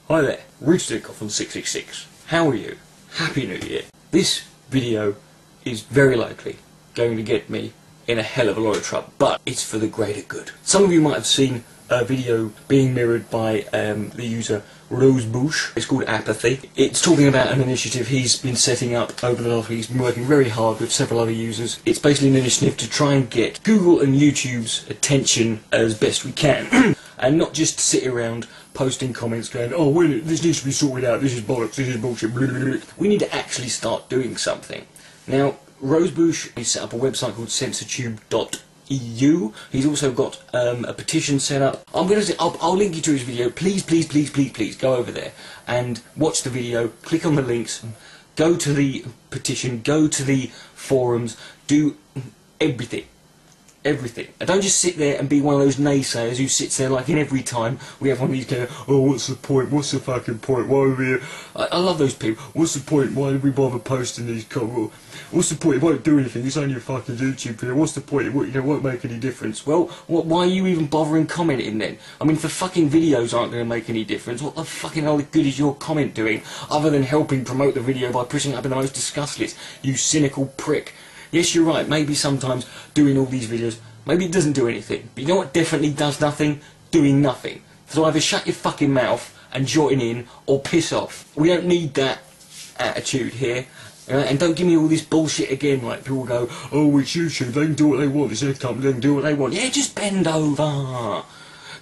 Hi there, Rooster on 666. How are you? Happy New Year. This video is very likely going to get me in a hell of a lot of trouble, but it's for the greater good. Some of you might have seen a video being mirrored by the user Rosebush. It's called Apathy. It's talking about an initiative he's been setting up over the last week. He's been working very hard with several other users. It's basically an initiative to try and get Google and YouTube's attention as best we can. And not just sit around posting comments going, oh, well, this needs to be sorted out, this is bollocks, this is bullshit, blah, blah, blah. We need to actually start doing something. Now, Rosebush, he set up a website called censortube.eu. He's also got a petition set up. I'll link you to his video. Please, please, please, please, please go over there and watch the video, click on the links, go to the petition, go to the forums, do everything. Everything. And don't just sit there and be one of those naysayers who sits there like in every time we have one of these going, oh, what's the point? What's the fucking point? Why are we here? I love those people. What's the point? Why did we bother posting these comments? What's the point? It won't do anything. It's only a fucking YouTube video. What's the point? It won't make any difference. Well, why are you even bothering commenting then? I mean, if the fucking videos aren't going to make any difference, what the fucking hell good is your comment doing other than helping promote the video by pushing it up in the most discussed list? You cynical prick. Yes, you're right, maybe sometimes doing all these videos, maybe it doesn't do anything. But you know what definitely does nothing? Doing nothing. So either shut your fucking mouth and join in, or piss off. We don't need that attitude here. And don't give me all this bullshit again, like people go, oh, it's YouTube, they can do what they want, it's their company, they can do what they want. Yeah, just bend over.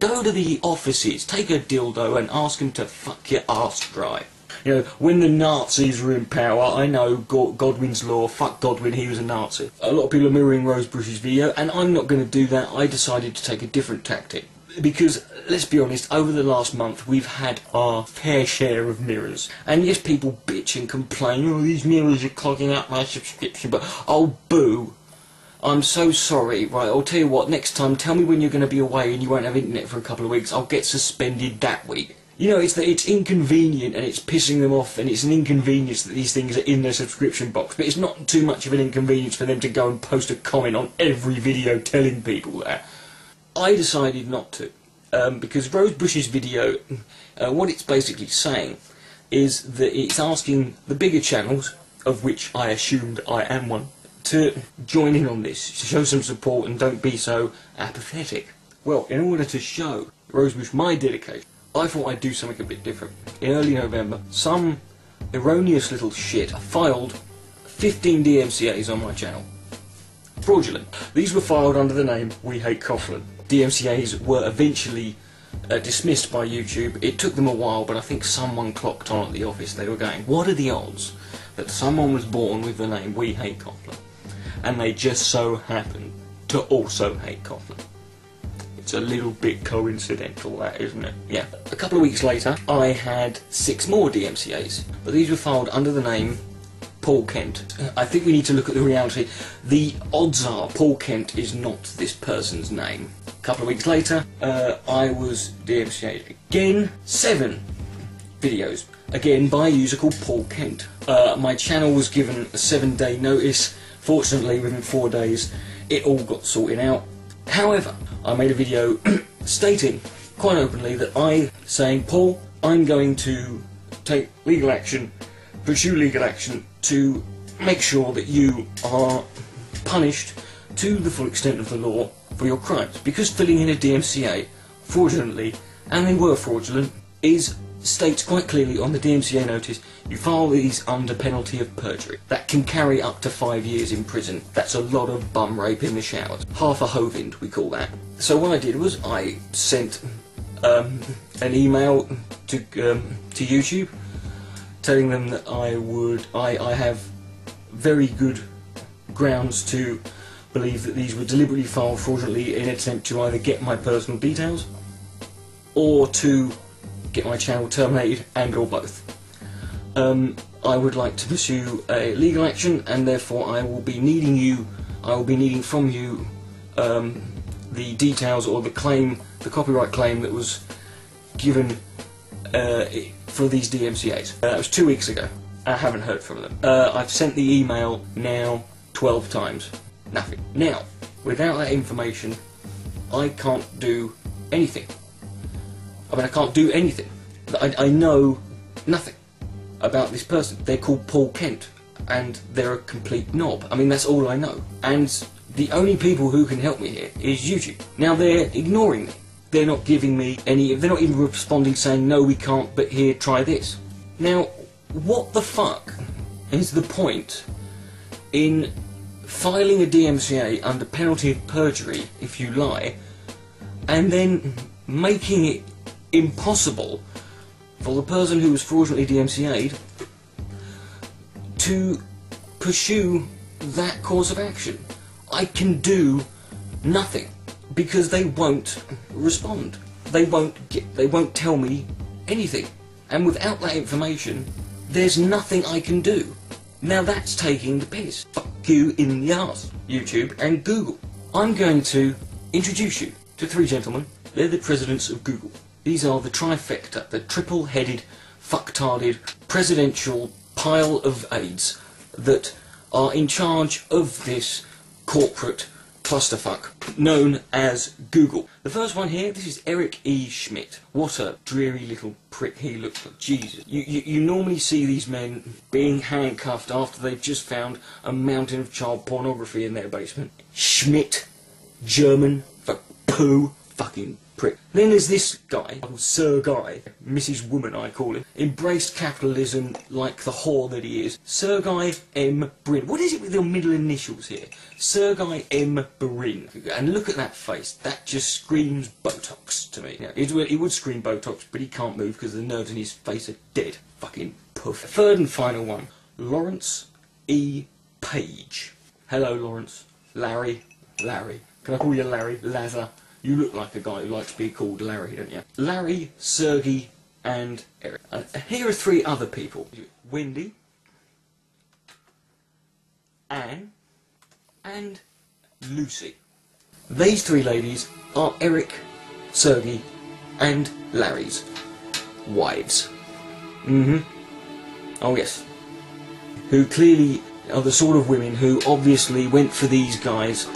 Go to the offices, take a dildo and ask them to fuck your arse dry. You know, when the Nazis were in power, I know Godwin's law, fuck Godwin, he was a Nazi. A lot of people are mirroring Rosebush's video, and I'm not going to do that. I decided to take a different tactic. Because, let's be honest, over the last month we've had our fair share of mirrors. And yes, people bitch and complain, oh, these mirrors are clogging up my subscription, but oh, boo. I'm so sorry. Right, I'll tell you what, next time, tell me when you're going to be away and you won't have internet for a couple of weeks. I'll get suspended that week. You know, it's inconvenient and it's pissing them off, and it's an inconvenience that these things are in their subscription box, but it's not too much of an inconvenience for them to go and post a comment on every video telling people that. I decided not to, because Rosebush's video, what it's basically saying is that it's asking the bigger channels, of which I assumed I am one, to join in on this, to show some support and don't be so apathetic. Well, in order to show Rosebush my dedication, I thought I'd do something a bit different. In early November, some erroneous little shit filed 15 DMCAs on my channel. Fraudulent. These were filed under the name We Hate Coughlin. DMCAs were eventually dismissed by YouTube. It took them a while, but I think someone clocked on at the office. They were going, what are the odds that someone was born with the name We Hate Coughlin, and they just so happened to also hate Coughlin? It's a little bit coincidental, that, isn't it? Yeah. A couple of weeks later, I had 6 more DMCAs, but these were filed under the name Paul Kent. I think we need to look at the reality. The odds are Paul Kent is not this person's name. A couple of weeks later, I was DMCA'd again. 7 videos, again by a user called Paul Kent. My channel was given a 7-day notice. Fortunately, within 4 days, it all got sorted out. However, I made a video stating quite openly that saying, Paul, I'm going to take legal action, pursue legal action to make sure that you are punished to the full extent of the law for your crimes. Because filling in a DMCA, fraudulently, and they were fraudulent, states quite clearly on the DMCA notice, you file these under penalty of perjury. That can carry up to 5 years in prison. That's a lot of bum rape in the showers. Half a hovind, we call that. So what I did was I sent an email to YouTube telling them that I have very good grounds to believe that these were deliberately filed fraudulently in an attempt to either get my personal details or to get my channel terminated, and or both. I would like to pursue a legal action, and therefore I will be needing from you the details or the copyright claim that was given for these DMCAs. That was 2 weeks ago. I haven't heard from them. I've sent the email now 12 times. Nothing. Now, without that information, I can't do anything. I mean, I can't do anything. I know nothing about this person. They're called Paul Kent, and they're a complete knob. I mean, that's all I know. And the only people who can help me here is YouTube. Now, they're ignoring me. They're not giving me any... They're not even responding saying, no, we can't, but here, try this. Now, what the fuck is the point in filing a DMCA under penalty of perjury if you lie, and then making it impossible for the person who was fraudulently DMCA'd to pursue that course of action? I can do nothing because they won't respond. They won't tell me anything. And without that information, there's nothing I can do. Now that's taking the piss. Fuck you in the arse, YouTube and Google. I'm going to introduce you to three gentlemen. They're the presidents of Google. These are the trifecta, the triple-headed, fucktarded, presidential pile of aides that are in charge of this corporate clusterfuck known as Google. The first one here, this is Eric E. Schmidt. What a dreary little prick he looks like. Jesus. You normally see these men being handcuffed after they've just found a mountain of child pornography in their basement. Schmidt, German, for poo, fucking prick. Then there's this guy, Sir Guy, Mrs. Woman I call him, embraced capitalism like the whore that he is. Sir Guy M. Brin. What is it with your middle initials here? Sir Guy M. Brin. And look at that face. That just screams Botox to me. Now, he would scream Botox, but he can't move because the nerves in his face are dead. Fucking poof. Third and final one, Lawrence E. Page. Hello, Lawrence. Larry. Can I call you Larry? Lazar. You look like a guy who likes to be called Larry, don't you? Larry, Sergey, and Eric. Here are three other people. Wendy, Anne, and Lucy. These three ladies are Eric, Sergey, and Larry's wives. Oh yes. Who clearly are the sort of women who obviously went for these guys.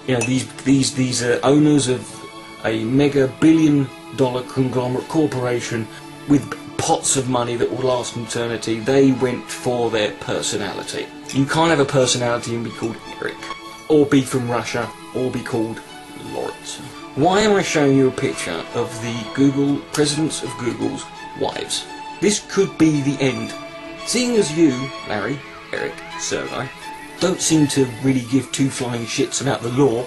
You know, these owners of a mega billion-dollar conglomerate corporation with pots of money that will last eternity. They went for their personality. You can't have a personality and be called Eric, or be from Russia, or be called Lawrence. Why am I showing you a picture of the presidents of Google's wives? This could be the end. Seeing as you, Larry, Eric, Sergey, don't seem to really give two flying shits about the law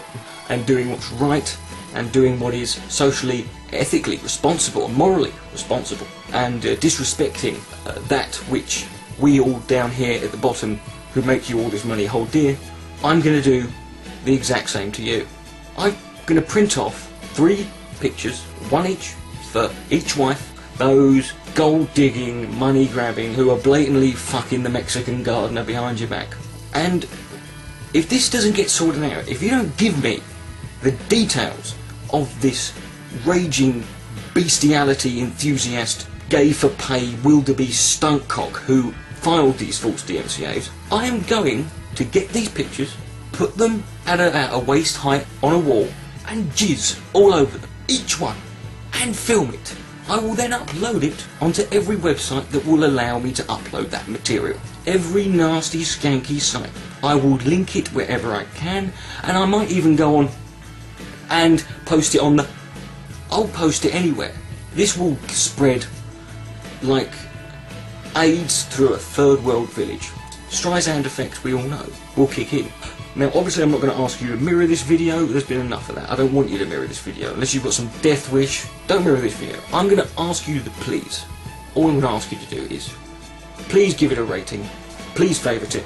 and doing what's right and doing what is socially, ethically responsible and morally responsible, and disrespecting that which we all down here at the bottom who make you all this money hold dear, I'm going to do the exact same to you. I'm going to print off 3 pictures, one each for each wife, those gold-digging, money-grabbing who are blatantly fucking the Mexican gardener behind your back. And if this doesn't get sorted out, if you don't give me the details of this raging bestiality enthusiast, gay-for-pay, wildebeest stuntcock who filed these false DMCAs, I am going to get these pictures, put them at a waist height on a wall, and jizz all over them, each one, and film it. I will then upload it onto every website that will allow me to upload that material. Every nasty, skanky site. I will link it wherever I can, and I might even go on and post it on the... I'll post it anywhere. This will spread like AIDS through a third world village. Streisand effect, we all know, will kick in. Now, obviously I'm not going to ask you to mirror this video. There's been enough of that. I don't want you to mirror this video. Unless you've got some death wish, don't mirror this video. I'm going to ask you to please. All I'm going to ask you to do is, please give it a rating. Please favourite it.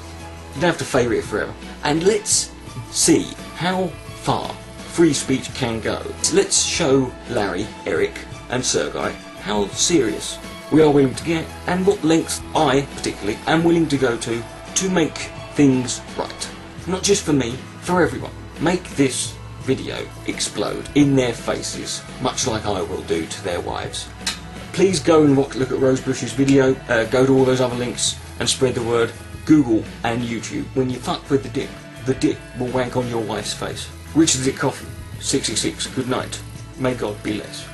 You don't have to favourite it forever. And let's see how far free speech can go. Let's show Larry, Eric and Sergey how serious we are willing to get, and what lengths I, particularly, am willing to go to make things right. Not just for me, for everyone. Make this video explode in their faces, much like I will do to their wives. Please go and look at Rosebush's video, go to all those other links and spread the word. Google and YouTube. When you fuck with the dick will wank on your wife's face. Richard Dick Coffin, 666, good night. May God be less.